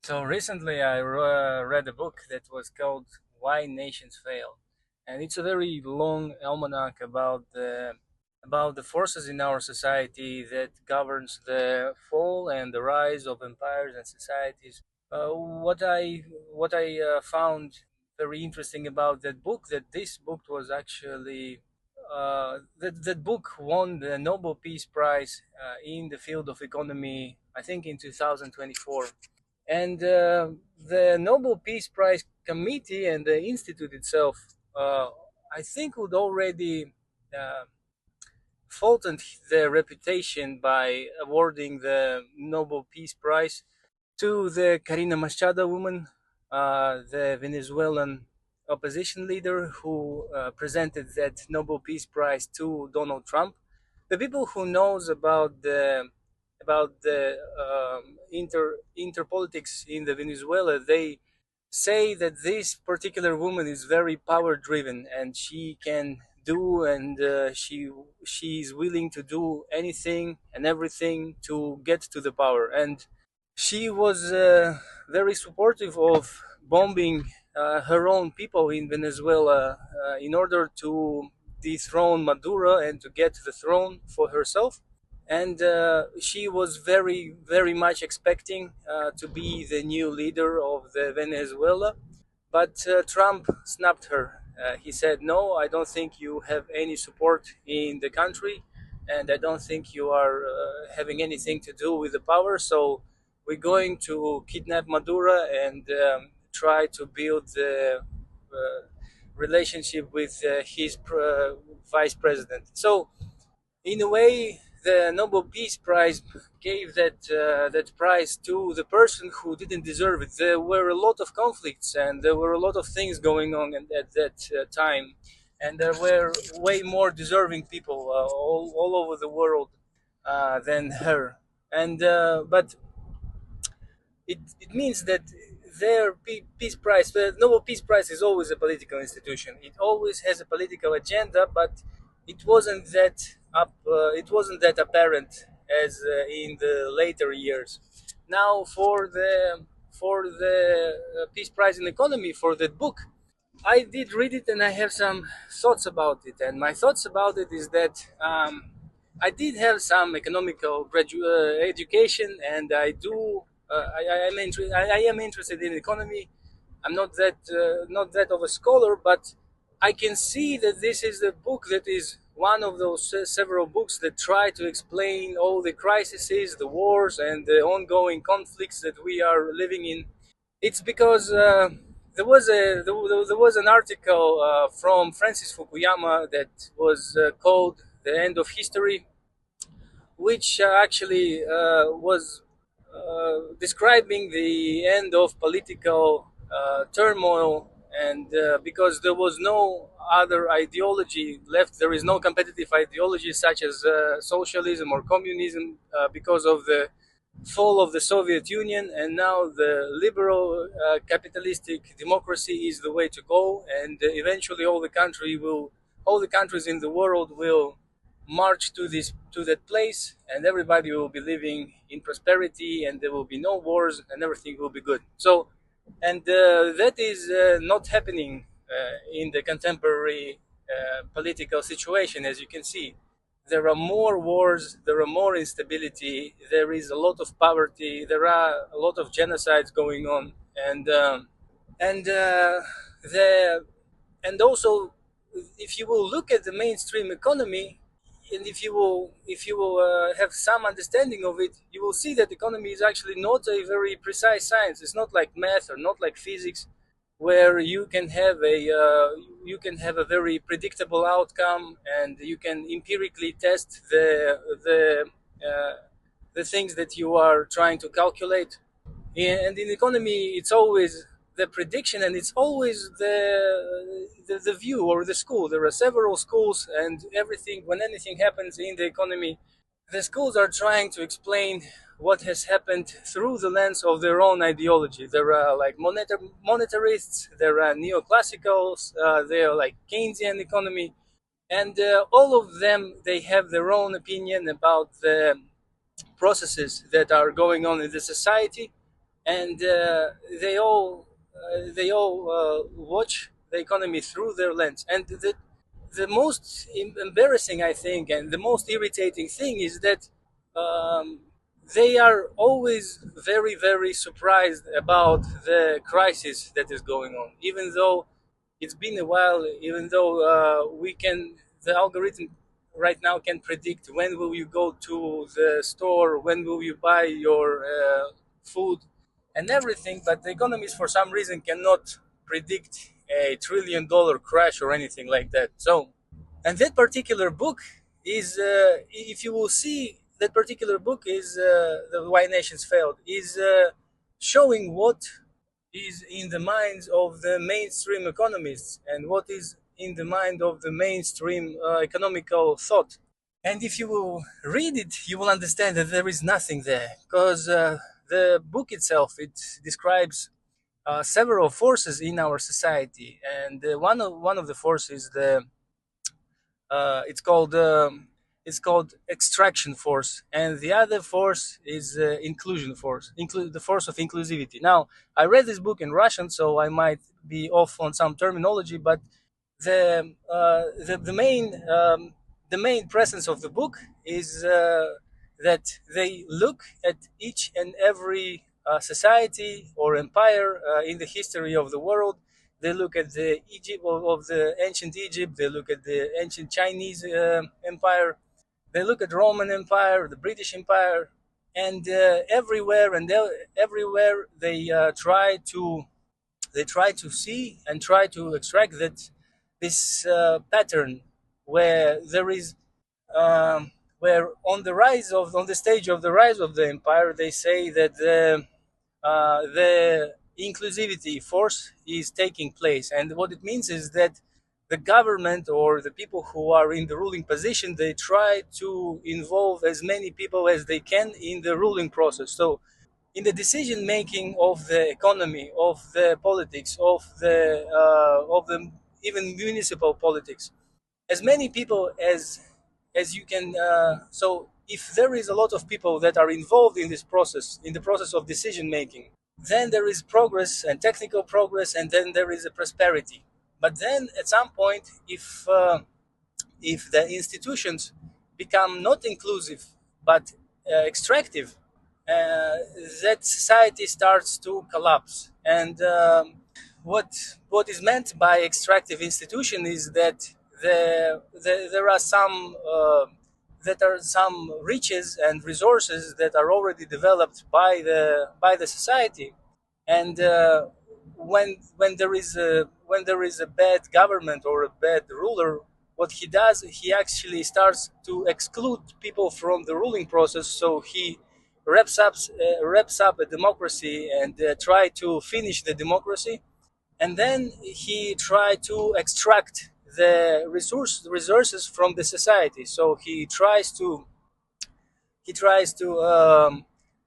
So recently, I read a book that was called "Why Nations Fail," and it's a very long almanac about the forces in our society that governs the fall and the rise of empires and societies. What I found very interesting about that book, that this book was actually that book won the Nobel Peace Prize in the field of economy, I think in 2024. And the Nobel Peace Prize Committee and the institute itself, I think, would already uh, faulted their reputation by awarding the Nobel Peace Prize to the Karina Machado woman, the Venezuelan opposition leader who presented that Nobel Peace Prize to Donald Trump. The people who knows about the interpolitics in the Venezuela, they say that this particular woman is very power driven, and she can do, and she's willing to do anything and everything to get to the power. And she was very supportive of bombing her own people in Venezuela in order to dethrone Maduro and to get the throne for herself. And she was very, very much expecting to be the new leader of the Venezuela. But Trump snapped her. He said, "No, I don't think you have any support in the country, and I don't think you are having anything to do with the power. So we're going to kidnap Maduro and try to build the relationship with his vice president." So in a way, the Nobel Peace Prize gave that prize to the person who didn't deserve it. There were a lot of conflicts, and there were a lot of things going on at that time, and there were way more deserving people all over the world than her. And it means that their peace prize, the Nobel Peace Prize, is always a political institution. It always has a political agenda, but it wasn't that apparent as in the later years. Now, for the Peace Prize in Economy, for that book, I did read it and I have some thoughts about it. And my thoughts about it is that I did have some economical education, and I do. I am interested in economy. I'm not that of a scholar, but I can see that this is a book that is one of those several books that try to explain all the crises, the wars, and the ongoing conflicts that we are living in. It's because there was an article from Francis Fukuyama that was called "The End of History," which actually was describing the end of political turmoil, and because there was no other ideology left, there is no competitive ideology such as socialism or communism because of the fall of the Soviet Union, and now the liberal capitalistic democracy is the way to go, and eventually all the countries in the world will march to that place, and everybody will be living in prosperity, and there will be no wars, and everything will be good. So, and that is not happening in the contemporary political situation, as you can see. There are more wars, there are more instability, there is a lot of poverty, there are a lot of genocides going on, and the and also, if you will look at the mainstream economy, and if you will have some understanding of it, you will see that economy is actually not a very precise science. It's not like math or not like physics, where you can have a very predictable outcome, and you can empirically test uh, the things that you are trying to calculate. And in economy, it's always the prediction, and it's always the view or the school. There are several schools, and everything when anything happens in the economy, the schools are trying to explain what has happened through the lens of their own ideology. There are like monetarists, there are neoclassicals, there are like Keynesian economy, and all of them, they have their own opinion about the processes that are going on in the society. and they all watch the economy through their lens. And the most embarrassing, I think, and the most irritating thing is that um, they are always very, very surprised about the crisis that is going on, even though it's been a while, even though the algorithm right now can predict when will you go to the store, when will you buy your food and everything, but the economists for some reason cannot predict a $1 trillion crash or anything like that. So, and that particular book is, if you will see, that particular book is the Why Nations Failed, is showing what is in the minds of the mainstream economists and what is in the mind of the mainstream economical thought. And if you will read it, you will understand that there is nothing there, because the book itself, it describes several forces in our society, and one of the forces, the it's called extraction force, and the other force is inclusion force, the force of inclusivity. Now, I read this book in Russian, so I might be off on some terminology, but the main presence of the book is that they look at each and every society or empire in the history of the world. They look at the Egypt of the ancient Egypt. They look at the ancient Chinese empire. They look at Roman Empire, the British Empire, and everywhere they try to see and try to extract that this pattern where there is where on the stage of the rise of the empire, they say that the inclusivity force is taking place, and what it means is that the government or the people who are in the ruling position, they try to involve as many people as they can in the ruling process. So in the decision making of the economy, of the politics, of the even municipal politics, as many people as you can. So if there is a lot of people that are involved in this process, in the process of decision making, then there is progress and technical progress, and then there is a prosperity. But then at some point, if the institutions become not inclusive but extractive, uh, that society starts to collapse. And what is meant by extractive institution is that there are some riches and resources that are already developed by the society, and when there is a bad government or a bad ruler, what he does, he actually starts to exclude people from the ruling process. So he wraps up a democracy and try to finish the democracy, and then he try to extract the resources from the society. So he tries to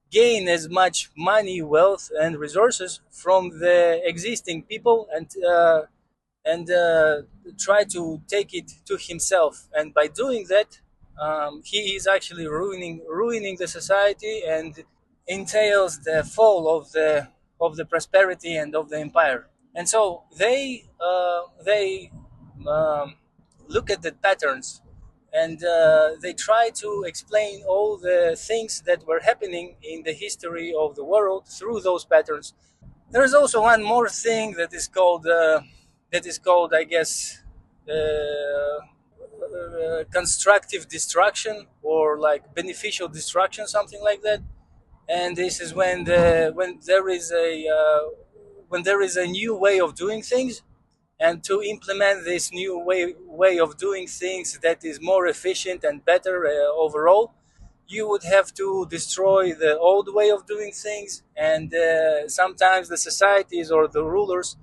gain as much money, wealth, and resources from the existing people, and try to take it to himself. And by doing that, he is actually ruining the society, and entails the fall of the prosperity and of the empire. And so they look at the patterns, and they try to explain all the things that were happening in the history of the world through those patterns. There's also one more thing that is called, I guess, constructive destruction, or like beneficial destruction, something like that. And this is when there is a new way of doing things, and to implement this new way of doing things that is more efficient and better overall, you would have to destroy the old way of doing things. And sometimes the societies or the rulers,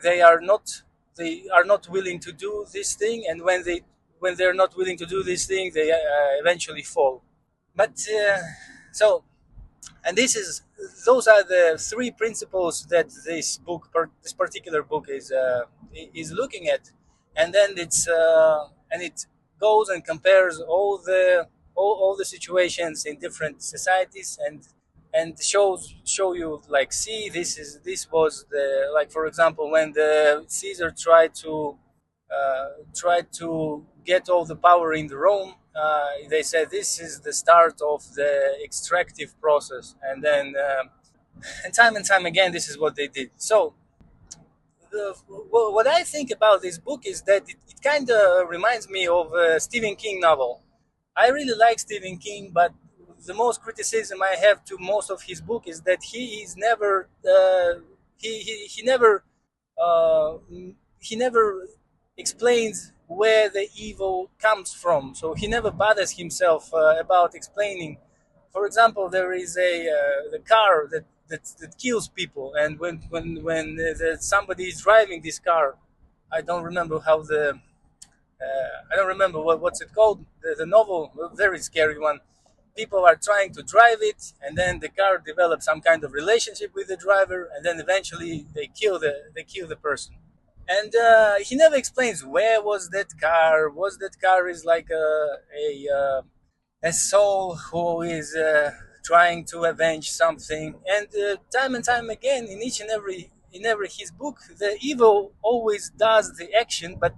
they are not they are not willing to do this thing, and when they're not willing to do this thing, they eventually fall. But so and those are the three principles that this particular book is looking at. And then it goes and compares all the situations in different societies, and show you like, see, this was the, like, for example, when the Caesar tried to get all the power in the Rome. They said this is the start of the extractive process, and then and time again, this is what they did. So what I think about this book is that it kind of reminds me of a Stephen King novel. I really like Stephen King, but the most criticism I have to most of his book is that he is never he never uh, he never explains where the evil comes from. So he never bothers himself about explaining. For example, there is a the car that kills people, and when somebody is driving this car, I don't remember how the I don't remember what's it called. The novel, a very scary one. People are trying to drive it, and then the car develops some kind of relationship with the driver, and then eventually they kill the person. And he never explains where was that car. Was that car is like a soul who is trying to avenge something. And time and time again, in every his book, the evil always does the action, but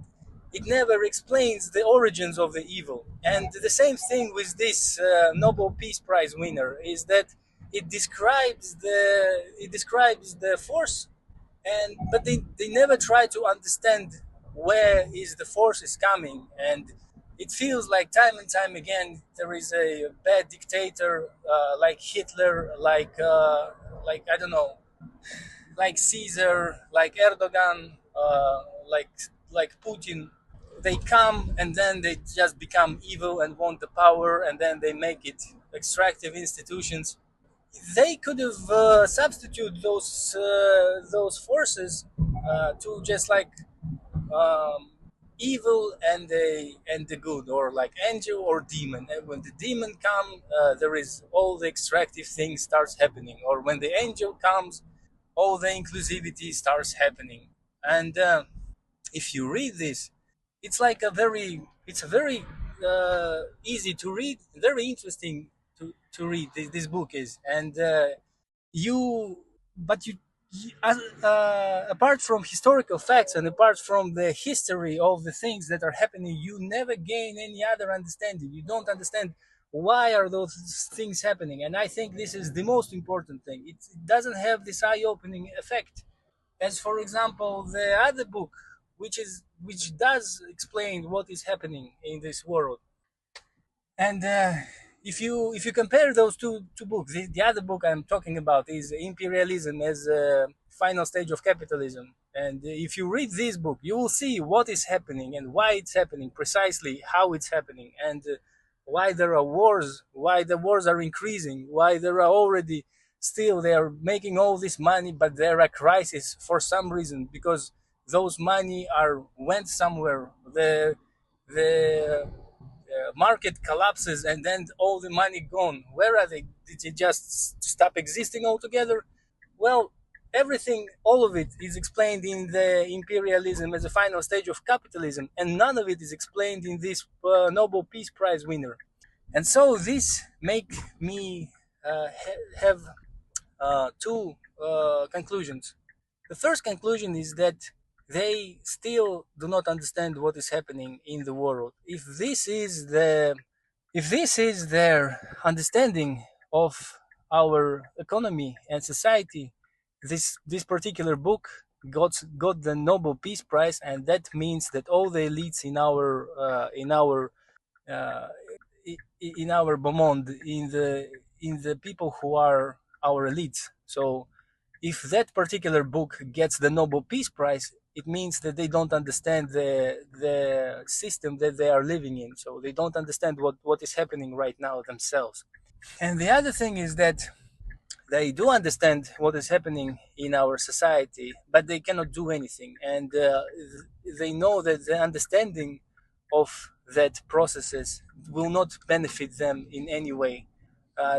it never explains the origins of the evil. And the same thing with this Nobel Peace Prize winner is that it describes the force, and but they never try to understand where is the force is coming. And it feels like time and time again there is a bad dictator like Hitler, like I don't know, like Caesar, like Erdogan, like Putin. They come and then they just become evil and want the power, and then they make it extractive institutions. They could have substitute those forces to just like um, evil and the good, or like angel or demon. And when the demon come, there is all the extractive thing starts happening. Or when the angel comes, all the inclusivity starts happening. And if you read this, it's a very easy to read, very interesting to read. This book is, and you but apart from historical facts and apart from the history of the things that are happening, you never gain any other understanding. You don't understand why are those things happening. And I think this is the most important thing. It doesn't have this eye-opening effect as, for example, the other book, which does explain what is happening in this world. And if you compare those two books, the other book I'm talking about is Imperialism as a Final Stage of Capitalism. And if you read this book, you will see what is happening and why it's happening, precisely how it's happening, and why there are wars, why the wars are increasing, why there are already still they are making all this money, but there are crises for some reason, because those money are went somewhere. The market collapses and then all the money gone. Where are they? Did it just stop existing altogether? Well, everything, all of it is explained in the Imperialism as a Final Stage of Capitalism, and none of it is explained in this Nobel Peace Prize winner. And so this make me have two conclusions. The first conclusion is that they still do not understand what is happening in the world. If this is their understanding of our economy and society, this particular book got the Nobel Peace Prize, and that means that all the elites uh, in our Beaumont, in the people who are our elites. So if that particular book gets the Nobel Peace Prize, it means that they don't understand the system that they are living in. So they don't understand what is happening right now themselves. And the other thing is that they do understand what is happening in our society, but they cannot do anything. And they know that the understanding of that processes will not benefit them in any way.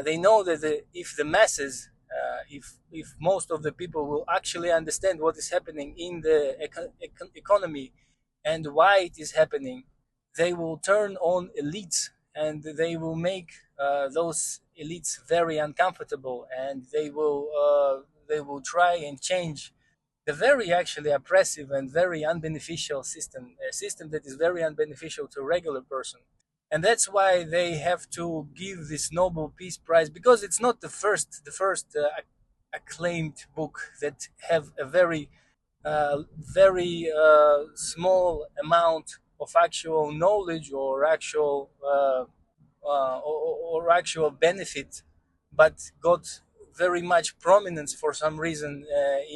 They know that if the masses, if most of the people will actually understand what is happening in the economy and why it is happening, they will turn on elites and they will make those elites very uncomfortable, and they will try and change the very actually oppressive and very unbeneficial system, a system that is very unbeneficial to a regular person. And that's why they have to give this Nobel Peace Prize, because it's not the first acclaimed book that have a very small amount of actual knowledge or or actual benefit, but got very much prominence for some reason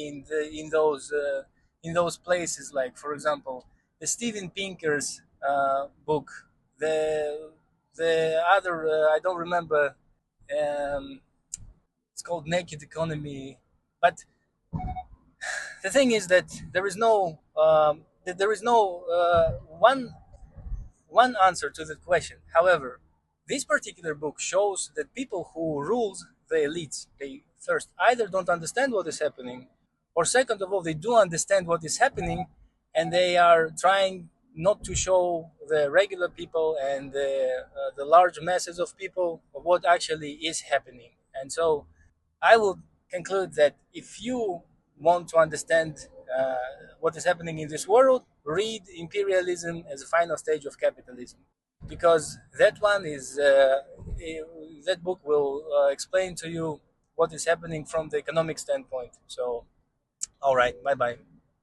in those places. Like, for example, the Steven Pinker's book, the other I don't remember. Um, it's called Naked Economy, but the thing is that there is no one answer to the question. However, this particular book shows that people who rule the elites, they first either don't understand what is happening, or second of all, they do understand what is happening, and they are trying not to show the regular people and the large masses of people of what actually is happening. And so I will conclude that if you want to understand uh, what is happening in this world, read Imperialism as a Final Stage of Capitalism, because that one is that book will explain to you what is happening from the economic standpoint. So, all right, bye bye.